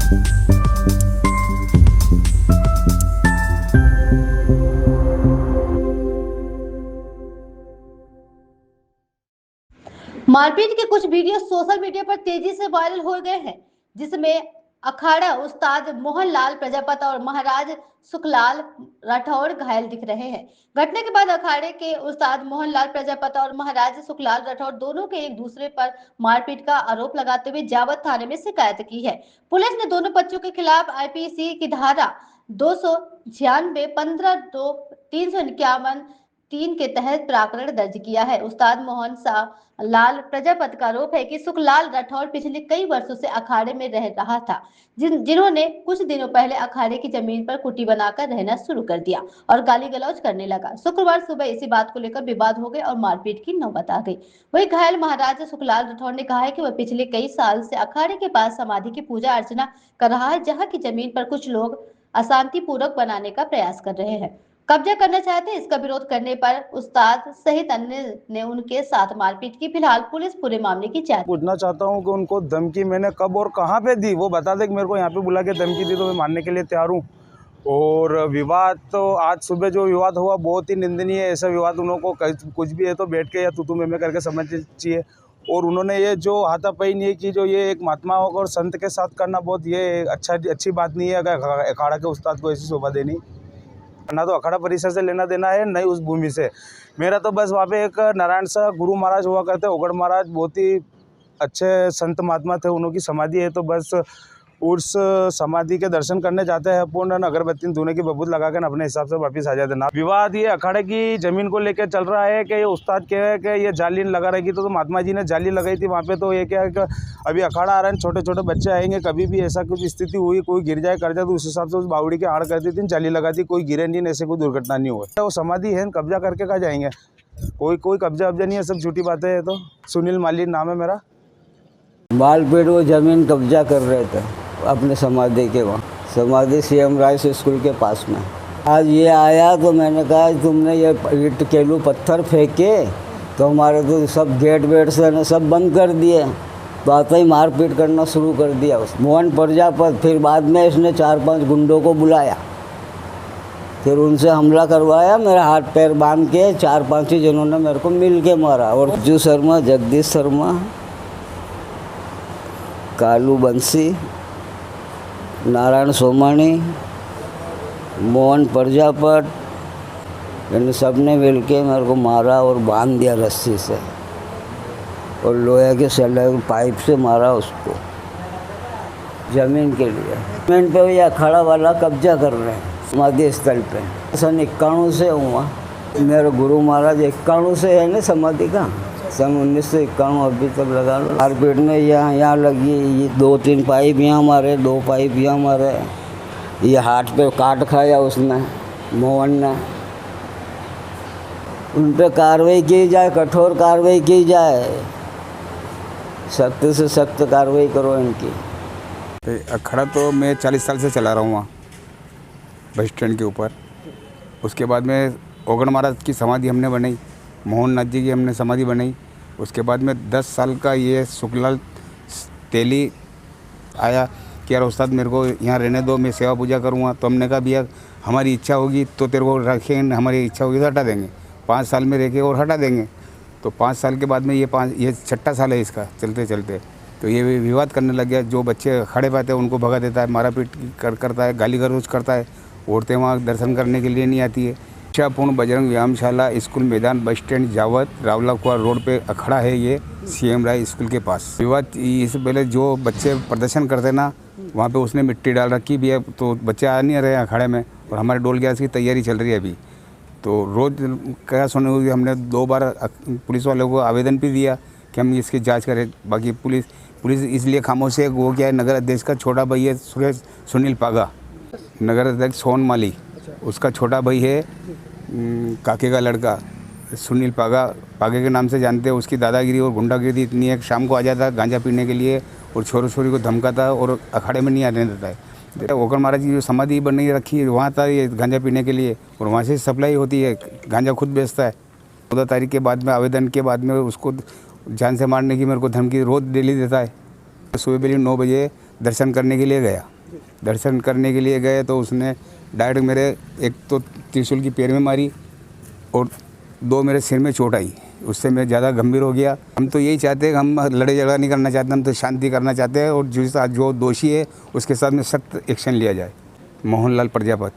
मारपीट के कुछ वीडियो सोशल मीडिया पर तेजी से वायरल हो गए हैं, जिसमें अखाड़ा उस्ताद मोहनलाल प्रजापति और महाराज सुखलाल राठौड़ घायल दिख रहे हैं। घटना के बाद अखाड़े के उस्ताद मोहनलाल प्रजापति और महाराज सुखलाल राठौड़ दोनों के एक दूसरे पर मारपीट का आरोप लगाते हुए जावद थाने में शिकायत की है। पुलिस ने दोनों बच्चों के खिलाफ आईपीसी की धारा 296, 15(2), 351(3) के तहत प्रकरण दर्ज किया है। उस्ताद मोहन लाल प्रजापति का आरोप है कि सुखलाल राठौड़ पिछले कई वर्षों से अखाड़े में रह रहा था, जिन्होंने कुछ दिनों पहले अखाड़े की जमीन पर कुटी बनाकर रहना शुरू कर दिया और गाली गलौज करने लगा। शुक्रवार सुबह इसी बात को लेकर विवाद हो गए और मारपीट की नौबत आ गई। वही घायल महाराज सुखलाल राठौड़ ने कहा है कि वह पिछले कई साल से अखाड़े के पास समाधि की पूजा अर्चना कर रहा है, जहाँ की जमीन पर कुछ लोग अशांति पूर्वक बनाने का प्रयास कर रहे हैं, कब्जा करना चाहते हैं। इसका विरोध करने पर उस्ताद सहित अन्य ने उनके साथ मारपीट की। फिलहाल पुलिस पूरे मामले की जांच। पूछना चाहता हूं कि उनको धमकी मैंने कब और कहां पे दी, वो बता दे कि मेरे को यहां पे बुला के धमकी दी तो मैं मानने के लिए तैयार हूं। और विवाद तो आज सुबह जो विवाद हुआ बहुत ही निंदनीय है। ऐसा विवाद उन लोगों को कुछ भी है तो बैठ के या तू मैं करके समझ चाहिए। और उन्होंने ये जो हाथापाई नहीं की, जो ये एक महात्मा और संत के साथ करना, बहुत ये अच्छी बात नहीं है। अगर अखाड़ा के उस्ताद को ऐसी शोभा देनी, ना तो अखाड़ा परिसर से लेना देना है, नहीं उस भूमि से। मेरा तो बस वहाँ पे एक नारायण सा गुरु महाराज हुआ करते, ओगड़ महाराज, बहुत ही अच्छे संत महात्मा थे, उन्हों की समाधि है। तो बस उस समाधि के दर्शन करने जाते हैं अपन, अगरबत्ती धोने की बबूत लगा कर अपने हिसाब से वापस आ जाते ना। विवाद ये अखाड़े की जमीन को लेकर चल रहा है कि ये उस्ताद कह है कि ये जाली लगा रहेगी, तो महात्मा जी ने जाली लगाई थी वहाँ पे। तो ये क्या है कि अभी अखाड़ा आ रहा है, छोटे छोटे बच्चे आएंगे, कभी भी ऐसा कुछ स्थिति हुई, कोई गिर जाए कर जाए तो उस हिसाब से उस बावड़ी की आड़ कर दी थी, जाली लगा दी, कोई गिरे नहीं, ऐसे कोई दुर्घटना नहीं हुई। वो समाधि है, कब्जा करके कहाँ जाएंगे? कोई कब्जा वब्जा नहीं है, सब झूठी बातें है। तो सुनील माली नाम है मेरा। मालपेट वो जमीन कब्जा कर रहे थे अपने समाधि के, वहाँ समाधि सीएम राइस स्कूल के पास में। आज ये आया तो मैंने कहा तुमने ये ईंट केलू पत्थर फेंके तो हमारे तो सब गेट वेट से सब बंद कर दिए। तो आते ही मारपीट करना शुरू कर दिया उस मोहन प्रजापति। फिर बाद में इसने 4-5 गुंडों को बुलाया, फिर उनसे हमला करवाया, मेरा हाथ पैर बांध के 4-5 ही जनों ने मेरे को मिल के मारा। और जू शर्मा, जगदीश शर्मा, कालू बंसी, नारायण सोमानी, मोहन प्रजापति, इन सब ने मिल के मेरे को मारा और बांध दिया रस्सी से, और लोहे के सलाख पाइप से मारा उसको ज़मीन के लिए। ज़मीन पे ये अखाड़ा वाला कब्जा कर रहे हैं समाधि स्थल पे। सन 91 से हुआ, मेरे गुरु महाराज 91 से है ना समाधि का, सन 1991 अभी तक लगा लो। मारपीट में यहाँ लगी, ये 2-3 पाइप यहाँ मारे, 2 पाइप यहाँ मारे, ये हाथ पे काट खाया उसने, मोहन ने। उन पर कार्रवाई की जाए, कठोर कार्रवाई की जाए, सख्त से सख्त कार्रवाई करो इनकी। अखाड़ा तो मैं 40 साल से चला रहा हूँ वहाँ बस स्टैंड के ऊपर। उसके बाद में ओगड़ महाराज की समाधि हमने बनाई, मोहन नाथ जी की हमने समाधि बनाई। उसके बाद में 10 साल का ये सुखलाल तेली आया कि यार उस्ताद मेरे को यहाँ रहने दो, मैं सेवा पूजा करूँगा। तो हमने कहा भैया हमारी इच्छा होगी तो तेरे को रखेंगे, हमारी इच्छा होगी तो हटा देंगे, 5 साल में रह के और हटा देंगे। तो 5 साल के बाद में ये 6ठा साल है इसका चलते चलते। तो ये विवाद करने लग गया, जो बच्चे खड़े पाते हैं उनको भगा देता है, मारा पीट करता है, गाली गलौज करता है। औरतें वहाँ दर्शन करने के लिए नहीं आती है। इच्छापूर्ण बजरंग व्यायामशाला स्कूल मैदान बस स्टैंड जावद रावलाकुआ रोड पे अखाड़ा है, ये सीएम राय स्कूल के पास। विवाद इससे पहले जो बच्चे प्रदर्शन करते ना, वहाँ पे उसने मिट्टी डाल रखी भी है, तो बच्चे आ नहीं रहे अखाड़े में। और हमारे डोल गैस की तैयारी चल रही है अभी। तो रोज़ क्या सुने हुई, हमने 2 बार पुलिस वालों को आवेदन भी दिया कि हम इसकी जाँच करें। बाकी पुलिस इसलिए खामोश है, वो क्या है, नगर अध्यक्ष का छोटा भाई है सुनील पागा, नगर अध्यक्ष सोन माली, उसका छोटा भाई है काके का लड़का सुनील पागे के नाम से जानते हैं। उसकी दादागिरी और गुंडागिरी इतनी है, शाम को आ जाता है गांजा पीने के लिए और छोरों छोरी को धमकाता है और अखाड़े में नहीं आने देता है। ओगड़ महाराज की जो समाधि बनी रखी है वहाँ था ये गांजा पीने के लिए, और वहाँ से सप्लाई होती है, गांजा खुद बेचता है। 14 तारीख के बाद में आवेदन के बाद में उसको जान से मारने की मेरे को धमकी रोज़ डेली देता है। सुबह 9 बजे दर्शन करने के लिए गया। दर्शन करने के लिए गए तो उसने डायरेक्ट मेरे एक तो त्रिशूल की पैर में मारी और 2 मेरे सिर में चोट आई। उससे मैं ज़्यादा गंभीर हो गया। हम तो यही चाहते हैं, हम लड़ाई झगड़ा नहीं करना चाहते, हम तो शांति करना चाहते हैं और जो दोषी है उसके साथ में सख्त एक्शन लिया जाए। मोहनलाल प्रजापत।